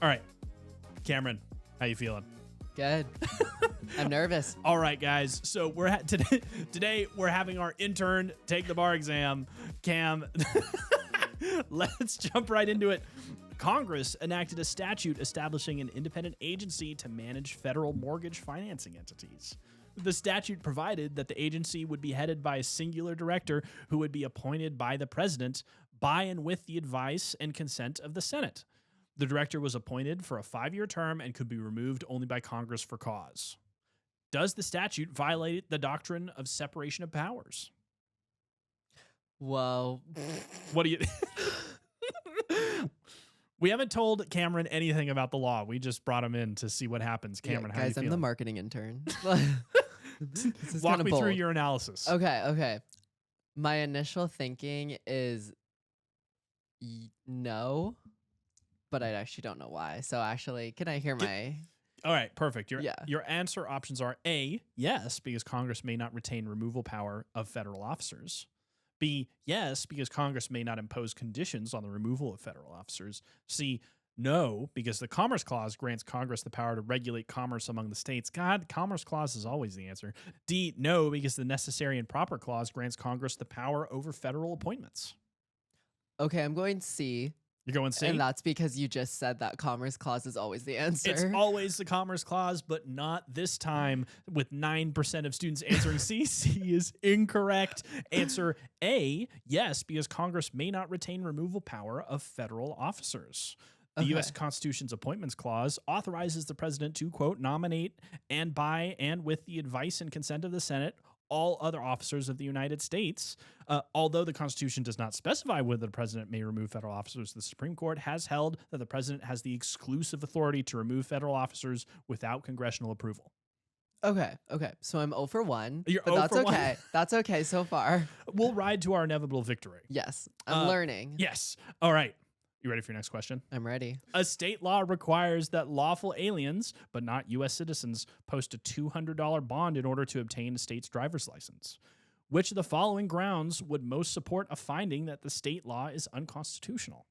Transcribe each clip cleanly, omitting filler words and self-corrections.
All right, Cameron, how you feeling? Good. I'm nervous. All right, guys. So we're today we're having our intern take the bar exam. Cam, let's jump right into it. Congress enacted a statute establishing an independent agency to manage federal mortgage financing entities. The statute provided that the agency would be headed by a singular director who would be appointed by the president by and with the advice and consent of the Senate. The director was appointed for a 5-year term and could be removed only by Congress for cause. Does the statute violate the doctrine of separation of powers? Whoa. What do you... We haven't told Cameron anything about the law. We just brought him in to see what happens. Cameron, how guys, you I'm the feeling? marketing intern. This is Walk kinda me through bold. your analysis. Okay. My initial thinking is no, but I actually don't know why. So actually, can I hear my... All right, perfect. Your Yeah. your answer options are A, yes, because Congress may not retain removal power of federal officers. B, yes, because Congress may not impose conditions on the removal of federal officers. C, no, because the Commerce Clause grants Congress the power to regulate commerce among the states. God, Commerce Clause is always the answer. D, no, because the Necessary and Proper Clause grants Congress the power over federal appointments. Okay, I'm going C. You're going C? And that's because you just said that Commerce Clause is always the answer. It's always the Commerce Clause, but not this time with 9% of students answering C. C is incorrect. Answer A, yes, because Congress may not retain removal power of federal officers. The U.S. Constitution's Appointments Clause authorizes the president to, quote, nominate and by and with the advice and consent of the Senate all other officers of the United States. Although the Constitution does not specify whether the president may remove federal officers, the Supreme Court has held that the president has the exclusive authority to remove federal officers without congressional approval. Okay. So I'm 0 for 1. You're but 0 that's for 1? okay. That's okay so far. We'll ride to our inevitable victory. Yes. I'm learning. Yes. All right. You ready for your next question? I'm ready. A state law requires that lawful aliens, but not U.S. citizens, post a $200 bond in order to obtain a state's driver's license. Which of the following grounds would most support a finding that the state law is unconstitutional?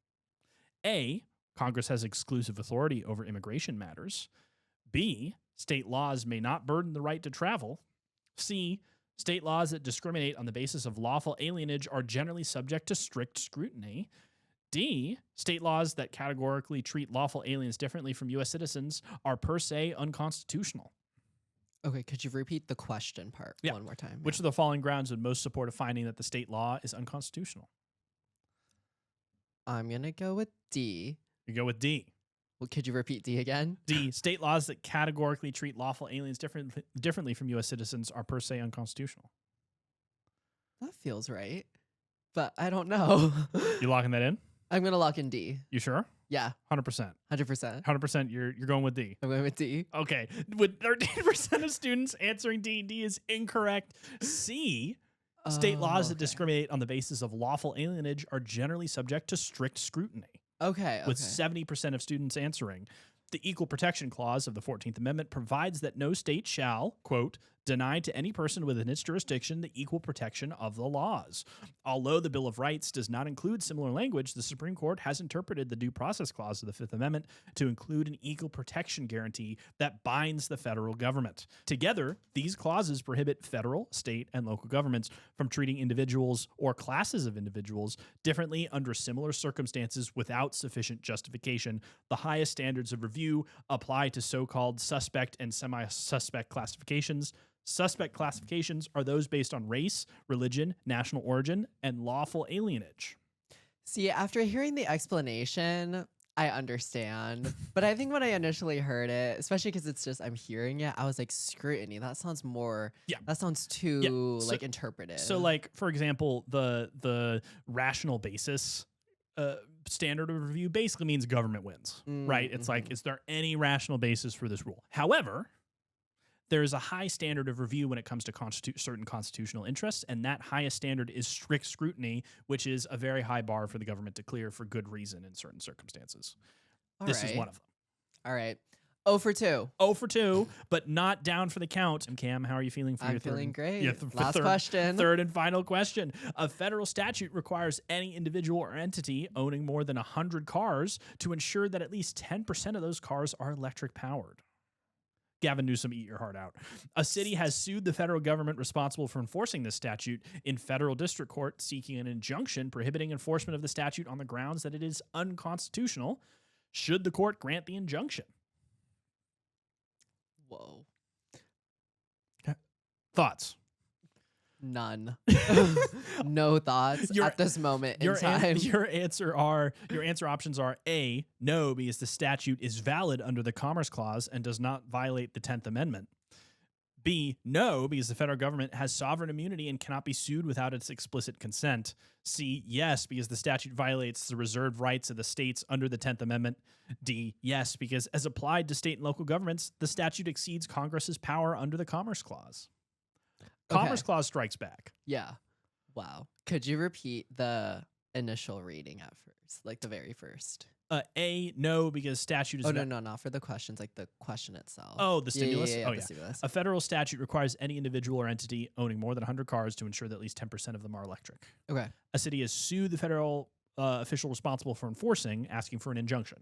A, Congress has exclusive authority over immigration matters. B, state laws may not burden the right to travel. C, state laws that discriminate on the basis of lawful alienage are generally subject to strict scrutiny. D, state laws that categorically treat lawful aliens differently from U.S. citizens are per se unconstitutional. Okay, could you repeat the question part one more time? Which of the following grounds would most support a finding that the state law is unconstitutional? I'm going to go with D. You go with D. Well, could you repeat D again? D, state laws that categorically treat lawful aliens differently from U.S. citizens are per se unconstitutional. That feels right, but I don't know. You locking that in? I'm going to lock in D. You sure? Yeah. 100%. 100%. 100%. You're going with D. I'm going with D. Okay. With 13% of students answering D, D is incorrect. C, state laws that discriminate on the basis of lawful alienage are generally subject to strict scrutiny. Okay. With 70% of students answering. The Equal Protection Clause of the 14th Amendment provides that no state shall, quote, deny to any person within its jurisdiction the equal protection of the laws. Although the Bill of Rights does not include similar language, the Supreme Court has interpreted the Due Process Clause of the Fifth Amendment to include an equal protection guarantee that binds the federal government. Together, these clauses prohibit federal, state, and local governments from treating individuals or classes of individuals differently under similar circumstances without sufficient justification. The highest standards of review apply to so-called suspect and semi-suspect classifications. Suspect classifications are those based on race, religion, national origin, and lawful alienage. See, after hearing the explanation, I understand. But I think when I initially heard it, especially because it's just I'm hearing it, I was like, scrutiny. That sounds more. Yeah. That sounds too like interpretive. So, like for example, the rational basis standard of review basically means government wins, right? It's like, is there any rational basis for this rule? However, there is a high standard of review when it comes to certain constitutional interests, and that highest standard is strict scrutiny, which is a very high bar for the government to clear for good reason in certain circumstances. This is one of them. All right. 0 for 2. 0 for 2, but not down for the count. And Cam, how are you feeling for I'm your feeling great. your Last question. Third and final question. A federal statute requires any individual or entity owning more than 100 cars to ensure that at least 10% of those cars are electric powered. Gavin Newsom, eat your heart out. A city has sued the federal government responsible for enforcing this statute in federal district court, seeking an injunction prohibiting enforcement of the statute on the grounds that it is unconstitutional. Should the court grant the injunction? Whoa. Thoughts? None. No thoughts at this moment in time. Your answer options are A, no, because the statute is valid under the Commerce Clause and does not violate the 10th Amendment. B, no, because the federal government has sovereign immunity and cannot be sued without its explicit consent. C, yes, because the statute violates the reserved rights of the states under the 10th Amendment. D, yes, because as applied to state and local governments, the statute exceeds Congress's power under the Commerce Clause. Commerce Clause strikes back. Yeah. Wow. Could you repeat the initial reading at first, like the very first? A, no, because statute is... no, not for the questions, like the question itself. Oh, the stimulus? Yeah, oh, yeah. Stimulus. A federal statute requires any individual or entity owning more than 100 cars to ensure that at least 10% of them are electric. Okay. A city has sued the federal official responsible for enforcing, asking for an injunction.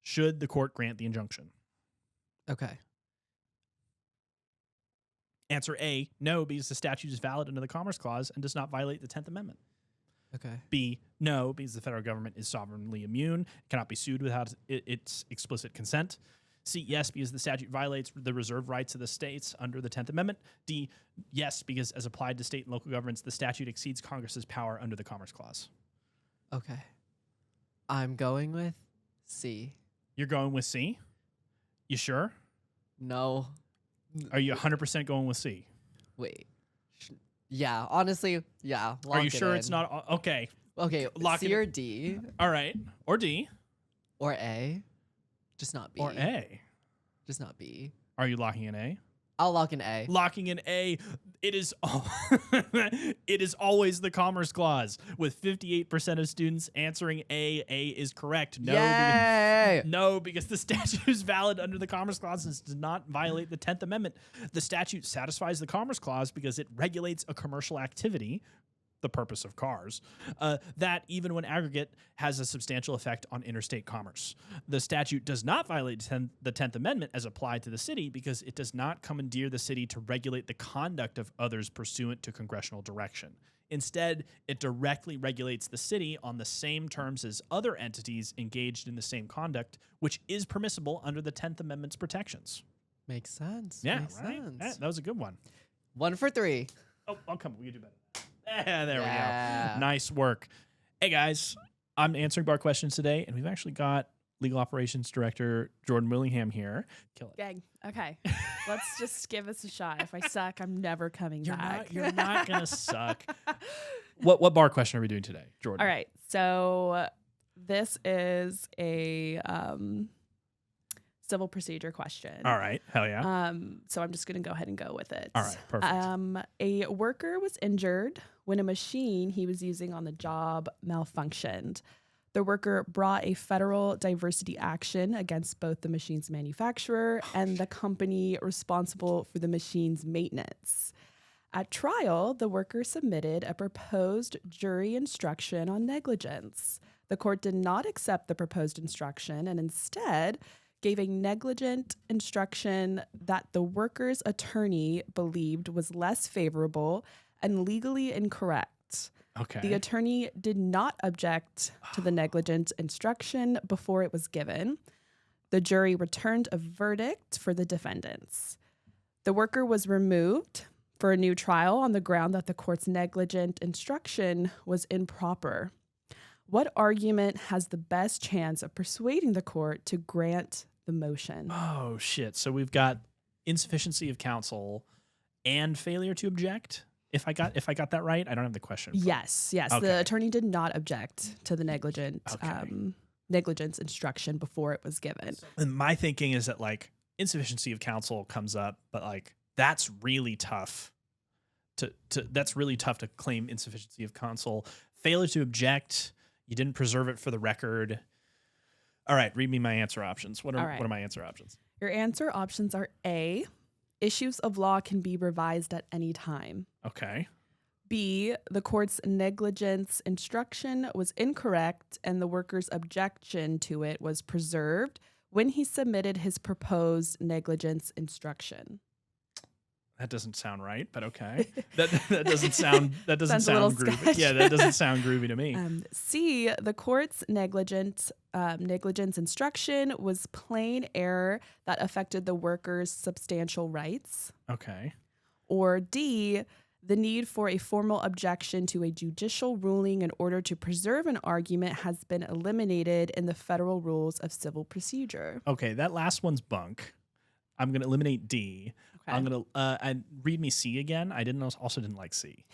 Should the court grant the injunction? Okay. Answer A, no, because the statute is valid under the Commerce Clause and does not violate the 10th Amendment. Okay. B, no, because the federal government is sovereignly immune, cannot be sued without its explicit consent. C, yes, because the statute violates the reserved rights of the states under the 10th Amendment. D, yes, because as applied to state and local governments, the statute exceeds Congress's power under the Commerce Clause. Okay. I'm going with C. You're going with C? You sure? No. Are you 100% going with C? Wait. Yeah, honestly, yeah. Are you sure it's not? Okay. Okay, Lock C or D. All right. Or D. Or A. Just not B. Or A. Just not B. Are you locking in A? I'll lock in A. Locking in A. It is it is always the Commerce Clause, with 58% of students answering A. A is correct. No, Yay! Because the statute is valid under the Commerce Clause and does not violate the 10th Amendment. The statute satisfies the Commerce Clause because it regulates a commercial activity, the purpose of cars, that even when aggregate has a substantial effect on interstate commerce. The statute does not violate the 10th Amendment as applied to the city because it does not commandeer the city to regulate the conduct of others pursuant to congressional direction. Instead, it directly regulates the city on the same terms as other entities engaged in the same conduct, which is permissible under the 10th Amendment's protections. Makes sense. Yeah, Makes right? sense. That was a good one. 1 for 3. Oh, come on. We can do better. There we go. Nice work. Hey, guys. I'm answering bar questions today, and we've actually got Legal Operations Director Jordan Willingham here. Kill it. Gang. Okay. Let's just give this a shot. If I suck, I'm never coming back. You're not going to suck. What bar question are we doing today, Jordan? All right. So this is a civil procedure question. All right. Hell yeah. So I'm just going to go ahead and go with it. All right. Perfect. A worker was injured when a machine he was using on the job malfunctioned. The worker brought a federal diversity action against both the machine's manufacturer and the company responsible for the machine's maintenance. At trial, the worker submitted a proposed jury instruction on negligence. The court did not accept the proposed instruction and instead gave a negligent instruction that the worker's attorney believed was less favorable and legally incorrect. Okay. The attorney did not object to the negligent instruction before it was given. The jury returned a verdict for the defendants. The worker was removed for a new trial on the ground that the court's negligent instruction was improper. What argument has the best chance of persuading the court to grant the motion? Oh, shit. So we've got insufficiency of counsel and failure to object. If I got that right, I don't have the question. Yes. Okay. The attorney did not object to the negligence instruction before it was given. And my thinking is that like insufficiency of counsel comes up, but like that's really tough to claim insufficiency of counsel. Failure to object, you didn't preserve it for the record. All right, read me my answer options. What All are right. what are my answer options? Your answer options are A, issues of law can be revised at any time. Okay. B, the court's negligence instruction was incorrect and the worker's objection to it was preserved when he submitted his proposed negligence instruction. That doesn't sound right, but okay. That doesn't sound Sounds a little groovy. sketchy. Yeah, that doesn't sound groovy to me. C, the court's negligence instruction was plain error that affected the worker's substantial rights. Okay. Or D, the need for a formal objection to a judicial ruling in order to preserve an argument has been eliminated in the federal rules of civil procedure. Okay, that last one's bunk. I'm going to eliminate D. Okay. I'm going to and read me C again. I also didn't like C.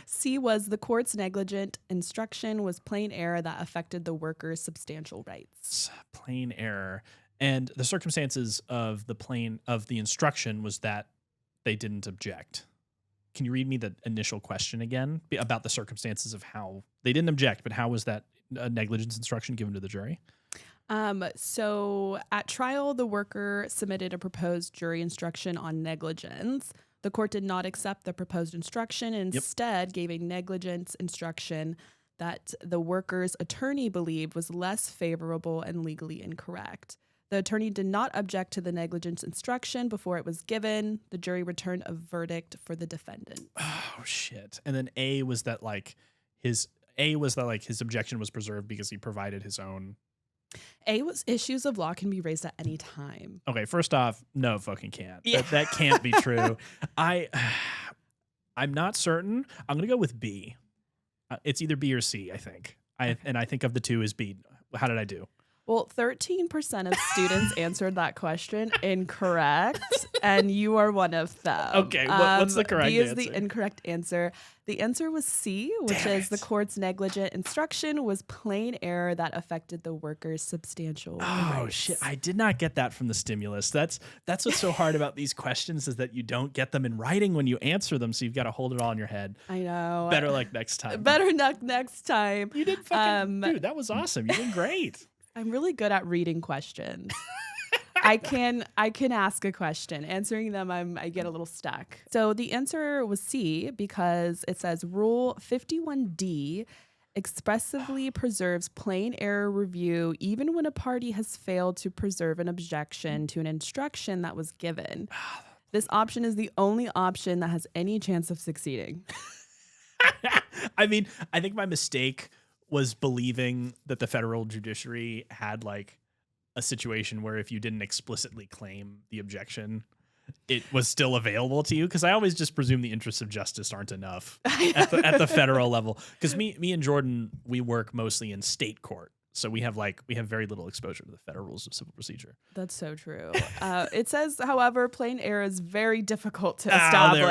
C was the court's negligent instruction was plain error that affected the worker's substantial rights. Plain error. And the circumstances of the instruction was that they didn't object. Can you read me the initial question again about the circumstances of how they didn't object, but how was that negligence instruction given to the jury? So at trial, the worker submitted a proposed jury instruction on negligence. The court did not accept the proposed instruction and instead gave a negligence instruction that the worker's attorney believed was less favorable and legally incorrect. The attorney did not object to the negligence instruction before it was given. The jury returned a verdict for the defendant. Oh shit. And then A was that his objection was preserved because he provided his own. A was issues of law can be raised at any time. Okay, first off, no fucking can't. Yeah. That can't be true. I'm not certain. I'm going to go with B. It's either B or C, I think. And I think of the two as B. How did I do? Well, 13% of students answered that question incorrect, and you are one of them. Okay, what's the correct B is answer? the incorrect answer. The answer was C, which is the court's negligent instruction was plain error that affected the worker's substantial rights. Oh shit! I did not get that from the stimulus. That's what's so hard about these questions is that you don't get them in writing when you answer them, so you've got to hold it all in your head. I know. Better luck next time. Better luck next time. You did fucking dude. That was awesome. You did great. I'm really good at reading questions. I can ask a question. Answering them, I get a little stuck. So the answer was C because it says Rule 51D expressively preserves plain error review even when a party has failed to preserve an objection to an instruction that was given. This option is the only option that has any chance of succeeding. I mean, I think my mistake was believing that the federal judiciary had a situation where if you didn't explicitly claim the objection, it was still available to you. Because I always just presume the interests of justice aren't enough at the federal level. Because me and Jordan, we work mostly in state court. So we have very little exposure to the federal rules of civil procedure. That's so true. It says, however, plain error is very difficult to establish.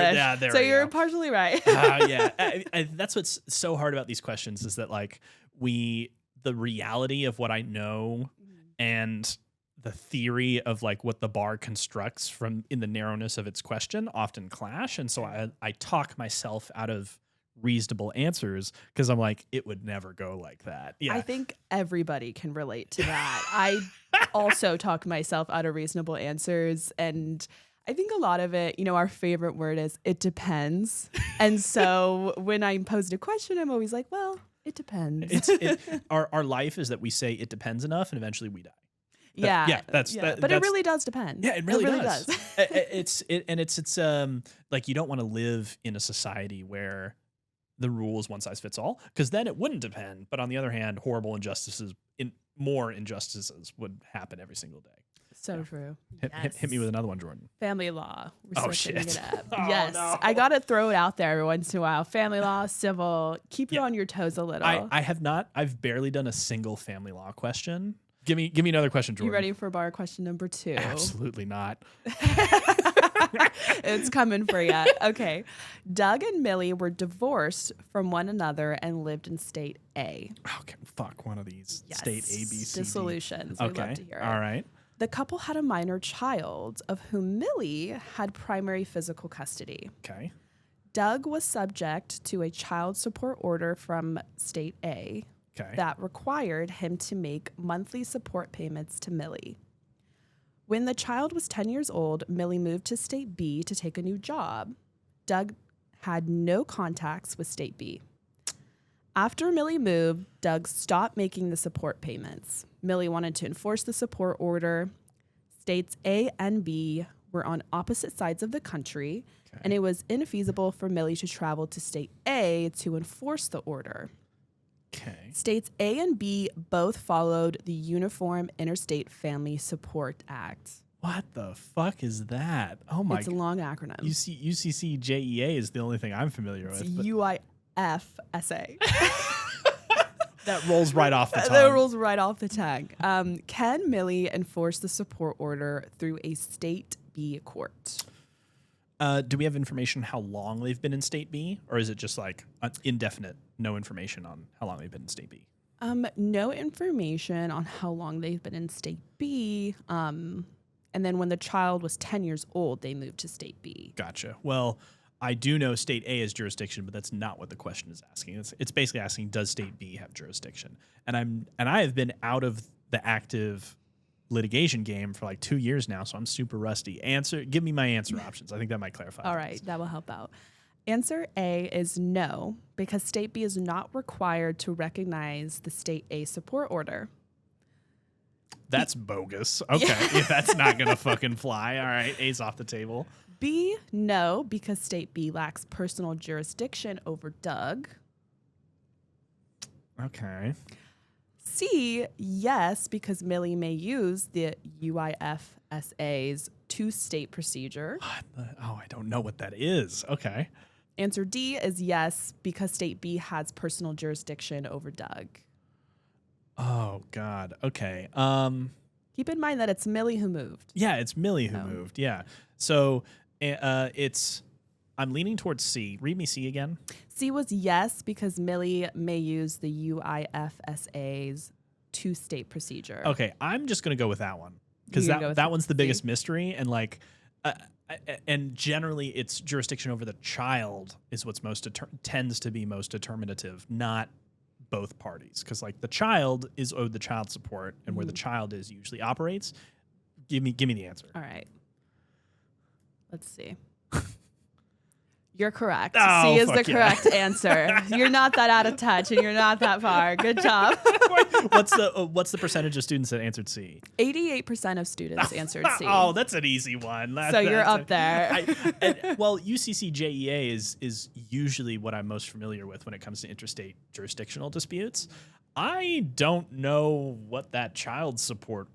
There so we you're go. partially right. Yeah. That's what's so hard about these questions is that the reality of what I know and the theory of what the bar constructs from in the narrowness of its question often clash. And so I talk myself out of reasonable answers because I'm it would never go like that. Yeah. I think everybody can relate to that. I also talk myself out of reasonable answers, and I think a lot of it, our favorite word is it depends. And so when I'm posed a question, I'm always like, well, it depends. Our life is that we say it depends enough and eventually we die. Yeah. But it really does depend. Yeah, it really does. It's you don't want to live in a society where the rule is one size fits all, because then it wouldn't depend. But on the other hand, more injustices would happen every single day. So true. Hit me with another one, Jordan. Family law. We're switching shit. it up. Oh, yes. no. I got to throw it out there every once in a while. Family law, civil. Keep you on your toes a little. I have not. I've barely done a single family law question. Give me another question, Jordan. You ready for bar question number 2? Absolutely not. It's coming for you. Okay. Doug and Millie were divorced from one another and lived in state A. Okay, fuck one of these. Yes. State A, B, C, D. Dissolutions. Okay. We'd love to hear it. All right. The couple had a minor child, of whom Millie had primary physical custody. Okay. Doug was subject to a child support order from state A. that required him to make monthly support payments to Millie. When the child was 10 years old, Millie moved to State B to take a new job. Doug had no contacts with State B. After Millie moved, Doug stopped making the support payments. Millie wanted to enforce the support order. States A and B were on opposite sides of the country, and it was infeasible for Millie to travel to State A to enforce the order. States A and B both followed the Uniform Interstate Family Support Act. What the fuck is that? Oh my! It's a long acronym. UCCJEA is the only thing I'm familiar with. UIFSA. That rolls right off the tongue. That rolls right off the tongue. Can Millie enforce the support order through a State B court? Do we have information how long they've been in State B? Or is it just like indefinite, no information on how long they've been in State B? No information on how long they've been in State B. And then when the child was 10 years old, they moved to State B. Gotcha. Well, I do know State A is jurisdiction, but that's not what the question is asking. It's basically asking, does State B have jurisdiction? And I have been out of the active litigation game for like 2 years now, so I'm super rusty. Give me my answer options. I think that might clarify. All right, that will help out. Answer A is no, because State B is not required to recognize the State A support order. That's bogus. Okay, yeah, that's not going to fucking fly. All right, A's off the table. B, no, because State B lacks personal jurisdiction over Doug. Okay. C, yes, because Millie may use the UIFSA's two-state procedure. I don't know what that is. Okay. Answer D is yes, because State B has personal jurisdiction over Doug. Oh, God. Okay. Keep in mind that it's Millie who moved. Yeah, it's Millie who moved. Yeah. So I'm leaning towards C. Read me C again. C was yes, because Millie may use the UIFSA's two-state procedure. Okay, I'm just going to go with that one because that one's the biggest mystery, and like, and generally, its jurisdiction over the child is what's tends to be most determinative, not both parties, because like the child is owed the child support, and where the child is usually operates. Give me the answer. All right. Let's see. You're correct. Oh, C is the correct answer. You're not that out of touch, and you're not that far. Good job. What's the percentage of students that answered C? 88% of students answered C. Oh, that's an easy one. So you're up there. Well, UCCJEA is usually what I'm most familiar with when it comes to interstate jurisdictional disputes. I don't know what that child support,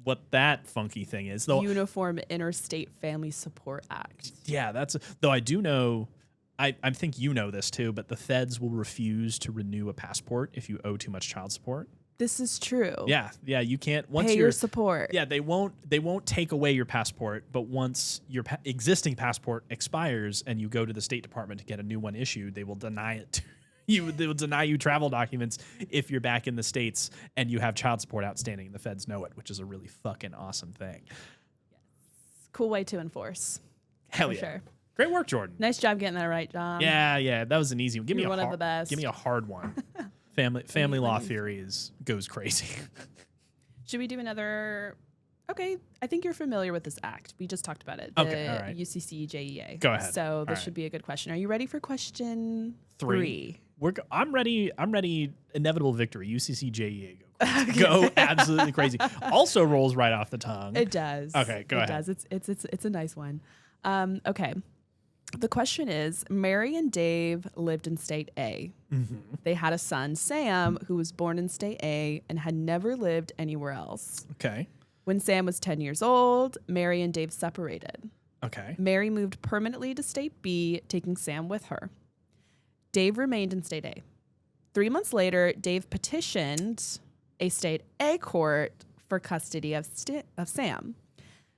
what that funky thing is. The Uniform Interstate Family Support Act. Yeah, though I do know, I think you know this too, but the feds will refuse to renew a passport if you owe too much child support. This is true. Yeah, you can't pay your support. Yeah, they won't take away your passport, but once your existing passport expires and you go to the State Department to get a new one issued, they will deny it. They will deny you travel documents if you're back in the States and you have child support outstanding and the feds know it, which is a really fucking awesome thing. Yes. Cool way to enforce. Hell yeah. Sure. Great work, Jordan. Nice job getting that right, John. Yeah. That was an easy one. Give me one of the best. Give me a hard one. Family law theory goes crazy. Should we do another? Okay, I think you're familiar with this act. We just talked about it. Okay, all right. UCCJEA. Go ahead. So this should be a good question. Are you ready for question 3? I'm ready. Inevitable victory. UCCJEA. Go absolutely crazy. Also rolls right off the tongue. It does. Okay, go ahead. It does. It's a nice one. Okay. The question is, Mary and Dave lived in State A. Mm-hmm. They had a son, Sam, who was born in State A and had never lived anywhere else. Okay. When Sam was 10 years old, Mary and Dave separated. Okay. Mary moved permanently to State B, taking Sam with her. Dave remained in State A. 3 months later, Dave petitioned a State A court for custody of Sam.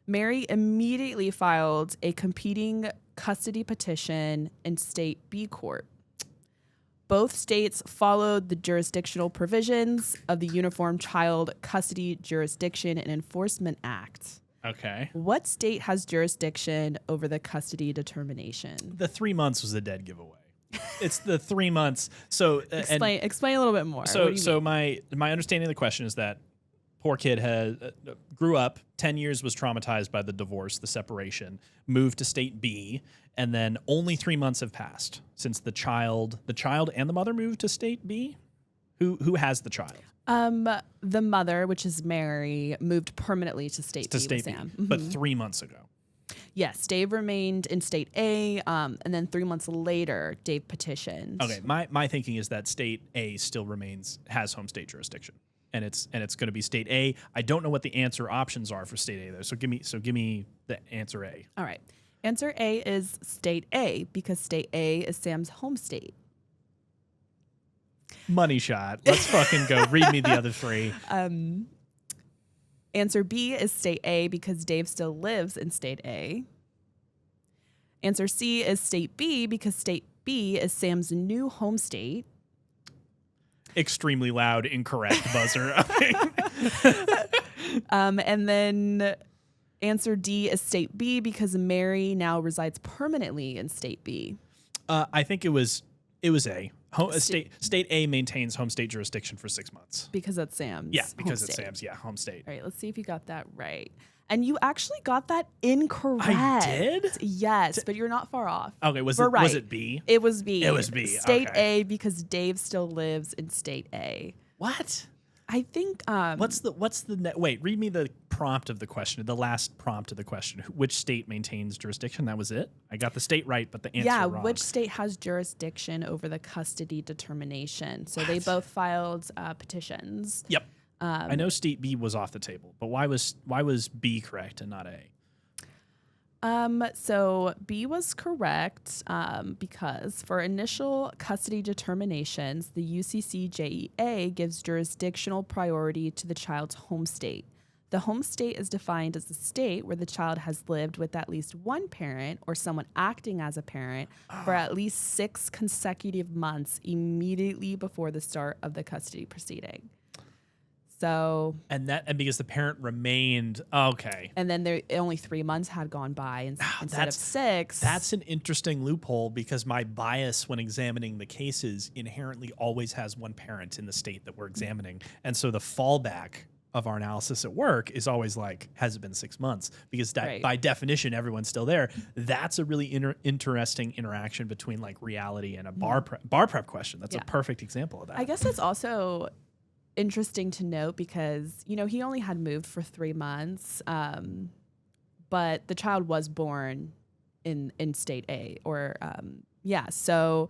Mary immediately filed a competing custody petition in State B court. Both states followed the jurisdictional provisions of the Uniform Child Custody Jurisdiction and Enforcement Act. Okay. What state has jurisdiction over the custody determination? The 3 months was a dead giveaway. It's the 3 months. So explain a little bit more. So my understanding of the question is that poor kid grew up, 10 years, was traumatized by the divorce, the separation, moved to state B, and then only 3 months have passed since the child and the mother moved to state B. Who has the child? The mother, which is Mary, moved permanently to state B with Sam. But 3 months ago. Yes, Dave remained in state A, and then 3 months later, Dave petitioned. Okay, my thinking is that state A still has home state jurisdiction, and it's going to be state A. I don't know what the answer options are for state A though. So give me the answer A. All right, answer A is state A because state A is Sam's home state. Money shot. Let's fucking go. Read me the other three. Answer B is state A because Dave still lives in state A. Answer C is state B because state B is Sam's new home state. Extremely loud, incorrect buzzer. And then answer D is state B because Mary now resides permanently in state B. I think it was A. State A maintains home state jurisdiction for 6 months. Because that's Sam's. Yeah, because it's state. Sam's. Yeah, home state. All right, let's see if you got that right. And you actually got that incorrect. I did? Yes, but you're not far off. Okay, was it B? It was B. It was B. State okay. A because Dave still lives in state A. What? I think wait, read me the prompt of the question, the last prompt of the question. Which state maintains jurisdiction? That was it? I got the state right, but the answer wrong. Which state has jurisdiction over the custody determination? So they both filed petitions. Yep. I know state B was off the table, but why was B correct and not A? So B was correct because for initial custody determinations, the UCCJEA gives jurisdictional priority to the child's home state. The home state is defined as the state where the child has lived with at least one parent or someone acting as a parent for at least 6 consecutive months immediately before the start of the custody proceeding. So and because the parent remained okay, and then only 3 months had gone by instead of 6. That's an interesting loophole because my bias when examining the cases inherently always has one parent in the state that we're examining, and so the fallback of our analysis at work is always like, has it been 6 months? Because that by definition everyone's still there. That's a really interesting interaction between like reality and a bar prep question. That's a perfect example of that. I guess it's also interesting to note because, he only had moved for 3 months, but the child was born in state A so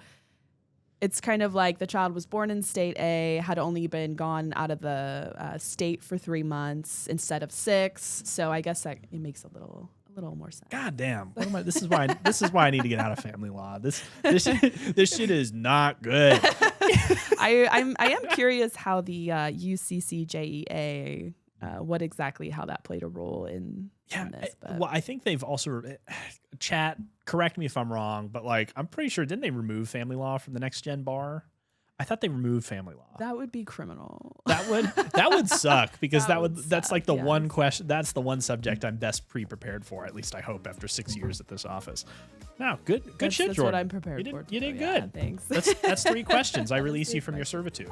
it's kind of like the child was born in state A, had only been gone out of the state for 3 months instead of 6. So I guess that it makes a little more sense. God damn! This is why I need to get out of family law. This shit is not good. I am curious how the UCCJEA how that played a role in this. Well, I think they've also chat. Correct me if I'm wrong, but like I'm pretty sure didn't they remove family law from the next gen bar? I thought they removed family law. That would be criminal. That would suck because that's like the one question. That's the one subject I'm best pre-prepared for. At least I hope after 6 years at this office. No, good shit, that's Jordan. what I'm prepared for. You did good. Yeah, thanks. That's 3 questions. I release you from your servitude.